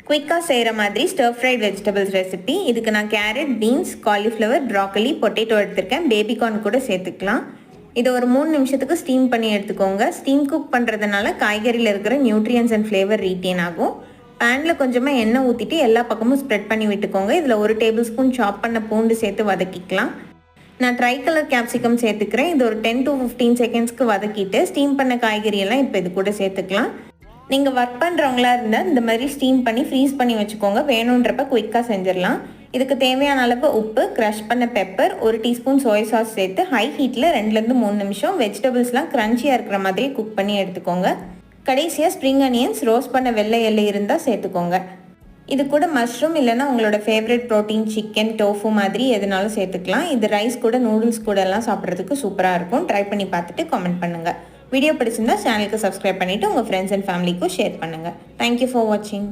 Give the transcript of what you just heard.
குயிக்காக செய்கிற மாதிரி ஸ்டர் ஃப்ரைட் வெஜிடபிள்ஸ் ரெசிபி. இதுக்கு நான் carrot, beans, cauliflower, broccoli, potato எடுத்திருக்கேன். பேபிகார்ன் கூட சேர்த்துக்கலாம். இதை ஒரு 3 நிமிஷத்துக்கு ஸ்டீம் பண்ணி எடுத்துக்கோங்க. ஸ்டீம் குக் பண்ணுறதுனால காய்கறியில் இருக்கிற நியூட்ரியன்ஸ் அண்ட் ஃப்ளேவர் ரீட்டெயின் ஆகும். பேனில் கொஞ்சமாக எண்ணெய் ஊற்றிட்டு எல்லா பக்கமும் ஸ்ப்ரெட் பண்ணி விட்டுக்கோங்க. இதில் 1 டேபிள் ஸ்பூன் சாப் பண்ண பூண்டு சேர்த்து வதக்கிக்கலாம். நான் ட்ரை கலர் கேப்சிகம் சேர்த்துக்கிறேன். இது ஒரு 10 to 15 செகண்ட்ஸ்க்கு வதக்கிட்டு ஸ்டீம் பண்ண காய்கறியெல்லாம் இப்போ இது கூட சேர்த்துக்கலாம். நீங்கள் ஒர்க் பண்ணுறவங்களா இருந்தால் இந்த மாதிரி ஸ்டீம் பண்ணி ஃப்ரீஸ் பண்ணி வச்சுக்கோங்க. வேணுன்றப்ப குயிக்காக செஞ்சிடலாம். இதுக்கு தேவையான அளவு உப்பு, க்ரஷ் பண்ண பெப்பர், 1 டீஸ்பூன் சோய் சாஸ் சேர்த்து ஹை ஹீட்டில் 2லேருந்து 3 நிமிஷம் வெஜிடபிள்ஸ்லாம் க்ரன்ச்சியாக இருக்கிற மாதிரி குக் பண்ணி எடுத்துக்கோங்க. கடைசியாக ஸ்ப்ரிங் அனியன்ஸ், ரோஸ்ட் பண்ண வெள்ளை எள்ளு இருந்தால் சேர்த்துக்கோங்க. இது கூட மஷ்ரூம் இல்லைனா உங்களோட ஃபேவரட் ப்ரோட்டீன் சிக்கன், டோஃபு மாதிரி எதுனாலும் சேர்த்துக்கலாம். இது ரைஸ் கூட, நூடுல்ஸ் கூட எல்லாம் சாப்பிட்றதுக்கு சூப்பராக இருக்கும். ட்ரை பண்ணி பார்த்துட்டு கமெண்ட் பண்ணுங்கள். வீடியோ பிடிச்சிருந்தா சேனலுக்கு சப்ஸ்கிரைப் பண்ணிவிட்டு உங்கள் ஃப்ரெண்ட்ஸ் அண்ட் ஃபேமிலிக்கும் ஷேர் பண்ணுங்கள். தேங்க்யூ ஃபார் வாட்சிங்.